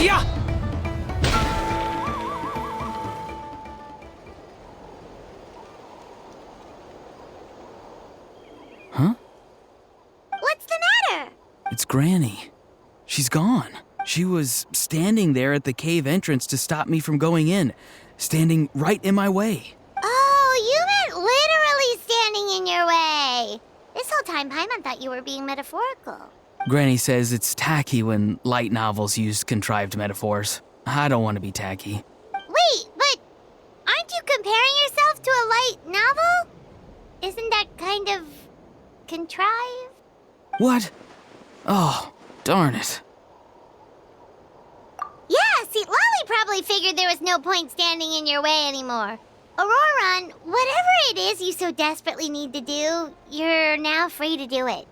Yeah! Huh? What's the matter? It's Granny. She's gone. She was standing there at the cave entrance to stop me from going in, standing right in my way. Oh, you meant literally standing in your way. This whole time, Paimon thought you were being metaphorical. Granny says it's tacky when light novels use contrived metaphors. I don't want to be tacky. Wait, but aren't you comparing yourself to a light novel? Isn't that kind of contrived? What? Oh, darn it. Yeah, see, Lolly probably figured there was no point standing in your way anymore. Ororon, whatever it is you so desperately need to do, you're now free to do it.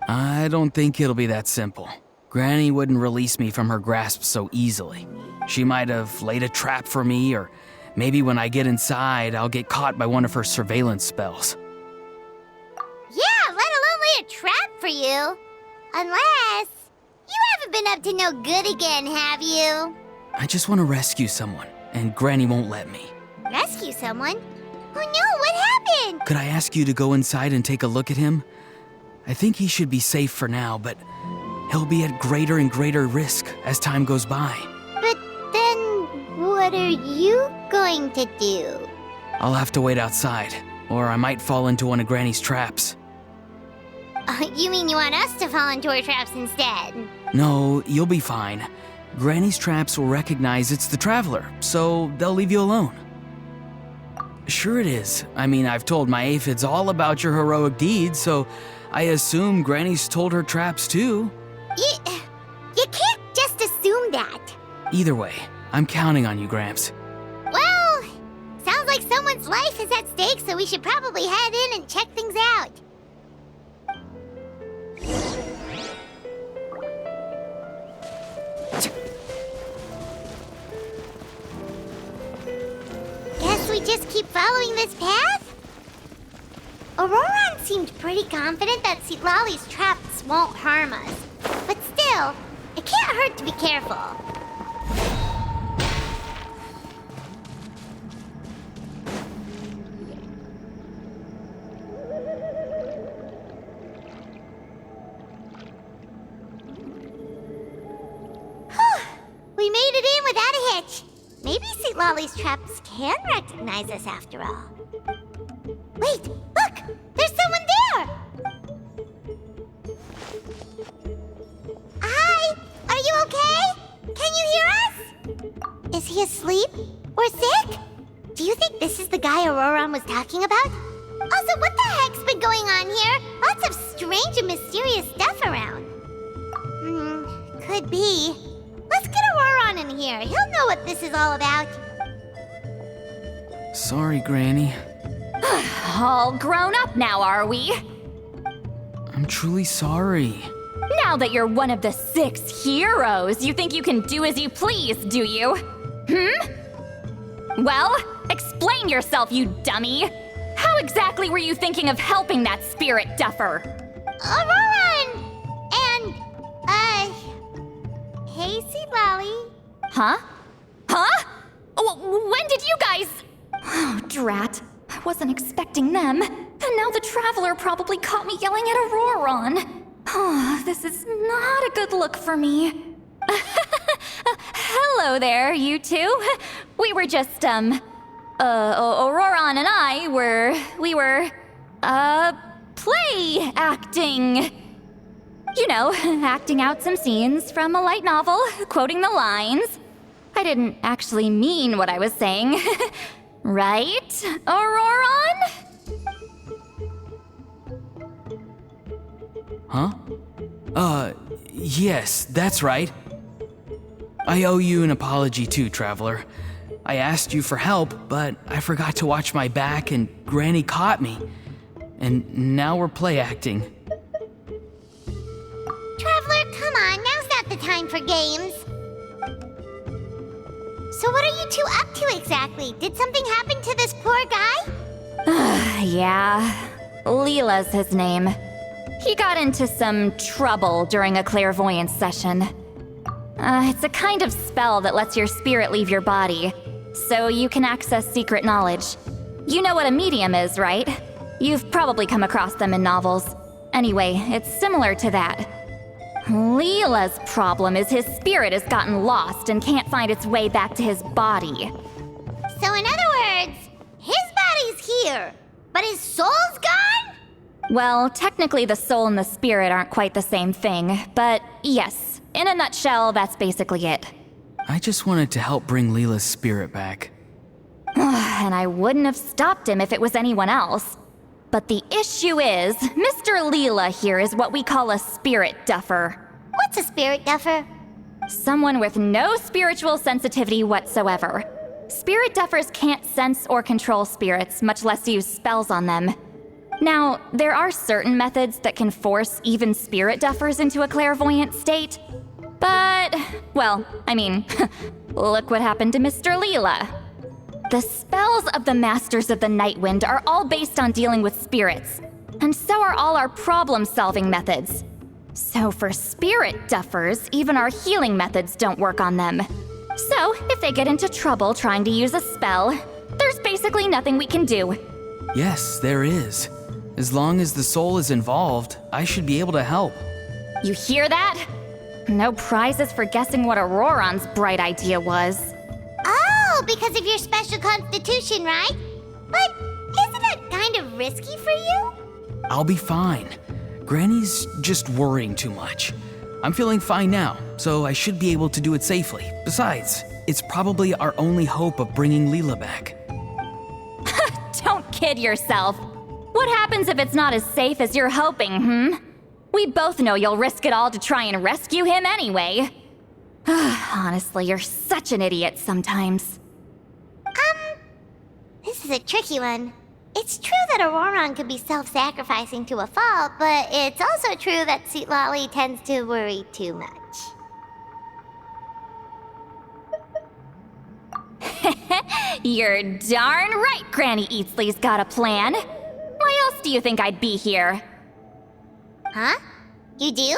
I don't think it'll be that simple. Granny wouldn't release me from her grasp so easily. She might have laid a trap for me, or maybe when I get inside, I'll get caught by one of her surveillance spells. Yeah, let alone lay a trap for you. Unless you haven't been up to no good again, have you? I just want to rescue someone, and Granny won't let me. Rescue someone? Oh no, what happened? Could I ask you to go inside and take a look at him? I think he should be safe for now, but he'll be at greater and greater risk as time goes by. But then, what are you going to do? I'll have to wait outside, or I might fall into one of Granny's traps. You mean you want us to fall into her traps instead? No, you'll be fine. Granny's traps will recognize it's the Traveler, so they'll leave you alone. Sure it is. I mean, I've told my aphids all about your heroic deeds, so I assume Granny's told her traps too. You can't just assume that. Either way, I'm counting on you, Gramps. Well, sounds like someone's life is at stake, so we should probably head in and check things out. Guess we just keep following this path? Ororon seemed pretty confident that Lolly's traps won't harm us. But still, it can't hurt to be careful. We made it in without a hitch. Maybe St. Lolly's traps can recognize us after all. Wait, look! There's someone there! Hi! Are you okay? Can you hear us? Is he asleep? Or sick? Do you think this is the guy Ororon was talking about? Also, what the heck's been going on here? Lots of strange and mysterious stuff around. Could be. Let's get Ororon in here. He'll know what this is all about. Sorry, Granny. All grown up now, are we? I'm truly sorry. Now that you're one of the 6 heroes, you think you can do as you please, do you? Well, explain yourself, you dummy. How exactly were you thinking of helping that spirit duffer? Ororon! And, hey, St. Lolly. Huh? When did you guys... Oh, drat. I wasn't expecting them. And now the Traveler probably caught me yelling at Ororon. Oh, this is not a good look for me. Hello there, you two. We were just, Ororon and I we were, play acting. You know, acting out some scenes from a light novel, quoting the lines. I didn't actually mean what I was saying. Right, Ororon? Huh? Yes, that's right. I owe you an apology too, Traveler. I asked you for help, but I forgot to watch my back and Granny caught me. And now we're play acting. Traveler, come on. Now's not the time for games. So what are you two up to exactly? Did something happen to this poor guy? Yeah. Leela's his name. He got into some trouble during a clairvoyance session. It's a kind of spell that lets your spirit leave your body, so you can access secret knowledge. You know what a medium is, right? You've probably come across them in novels. Anyway, it's similar to that. Leela's problem is his spirit has gotten lost and can't find its way back to his body. So in other words, his body's here, but his soul's gone? Well, technically the soul and the spirit aren't quite the same thing, but yes, in a nutshell, that's basically it. I just wanted to help bring Leela's spirit back. And I wouldn't have stopped him if it was anyone else. But the issue is, Mr. Leela here is what we call a spirit duffer. What's a spirit duffer? Someone with no spiritual sensitivity whatsoever. Spirit duffers can't sense or control spirits, much less use spells on them. Now, there are certain methods that can force even spirit duffers into a clairvoyant state. But, well, I mean, look what happened to Mr. Leela. The spells of the Masters of the Nightwind are all based on dealing with spirits, and so are all our problem-solving methods. So for spirit duffers, even our healing methods don't work on them. So if they get into trouble trying to use a spell, there's basically nothing we can do. Yes, there is. As long as the soul is involved, I should be able to help. You hear that? No prizes for guessing what Ororon's bright idea was. Oh, because of your special constitution, right? But isn't that kind of risky for you? I'll be fine. Granny's just worrying too much. I'm feeling fine now, so I should be able to do it safely. Besides, it's probably our only hope of bringing Leela back. Don't kid yourself. What happens if it's not as safe as you're hoping, We both know you'll risk it all to try and rescue him anyway. Honestly, you're such an idiot sometimes. This is a tricky one. It's true that Ororon could be self-sacrificing to a fault, but it's also true that Lolly tends to worry too much. You're darn right Granny Eatsley's got a plan. Why else do you think I'd be here? Huh? You do?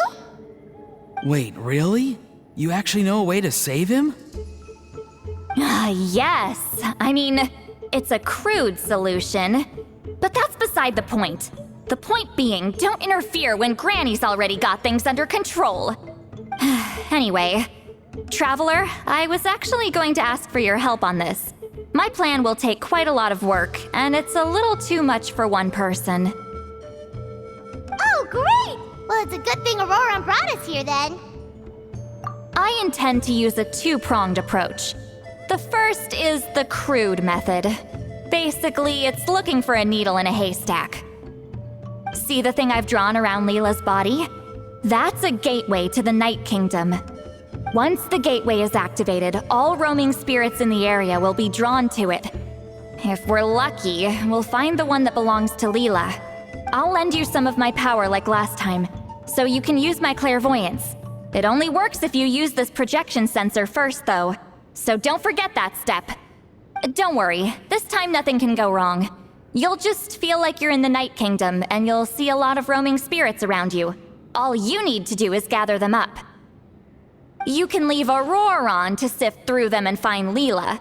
Wait, really? You actually know a way to save him? Yes. I mean, it's a crude solution. But that's beside the point. The point being, don't interfere when Granny's already got things under control. Anyway, Traveler, I was actually going to ask for your help on this. My plan will take quite a lot of work, and it's a little too much for one person. Oh, great! Well, it's a good thing Ororon brought us here then. I intend to use a two-pronged approach. The first is the crude method. Basically, it's looking for a needle in a haystack. See the thing I've drawn around Leela's body? That's a gateway to the Night Kingdom. Once the gateway is activated, all roaming spirits in the area will be drawn to it. If we're lucky, we'll find the one that belongs to Leela. I'll lend you some of my power like last time, so you can use my clairvoyance. It only works if you use this projection sensor first, though, so don't forget that step. Don't worry, this time nothing can go wrong. You'll just feel like you're in the Night Kingdom, and you'll see a lot of roaming spirits around you. All you need to do is gather them up. You can leave Ororon to sift through them and find Leela.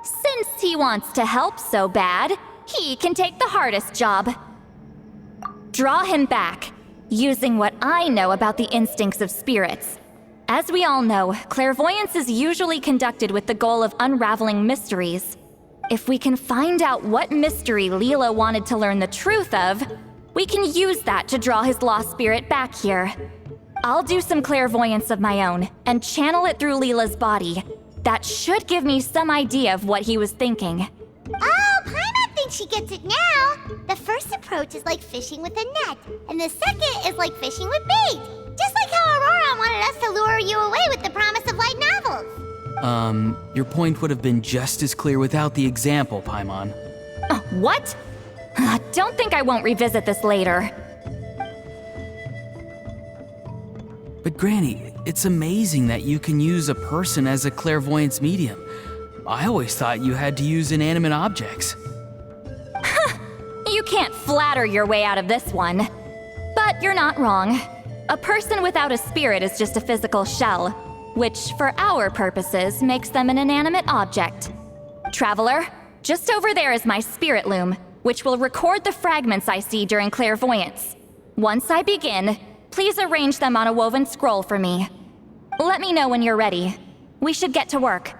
Since he wants to help so bad, he can take the hardest job. Draw him back, using what I know about the instincts of spirits. As we all know, clairvoyance is usually conducted with the goal of unraveling mysteries. If we can find out what mystery Leela wanted to learn the truth of, we can use that to draw his lost spirit back here. I'll do some clairvoyance of my own and channel it through Leela's body. That should give me some idea of what he was thinking. Oh, Paimon thinks she gets it now. The first approach is like fishing with a net, and the second is like fishing with bait. Just like how Ororon wanted us to lure you away with the promise of light novels. Your point would have been just as clear without the example, Paimon. What? Don't think I won't revisit this later. But Granny, it's amazing that you can use a person as a clairvoyance medium. I always thought you had to use inanimate objects. You can't flatter your way out of this one. But you're not wrong. A person without a spirit is just a physical shell. which for our purposes makes them an inanimate object. Traveler, just over there is my spirit loom, which will record the fragments I see during clairvoyance. Once I begin, please arrange them on a woven scroll for me. Let me know when you're ready. We should get to work.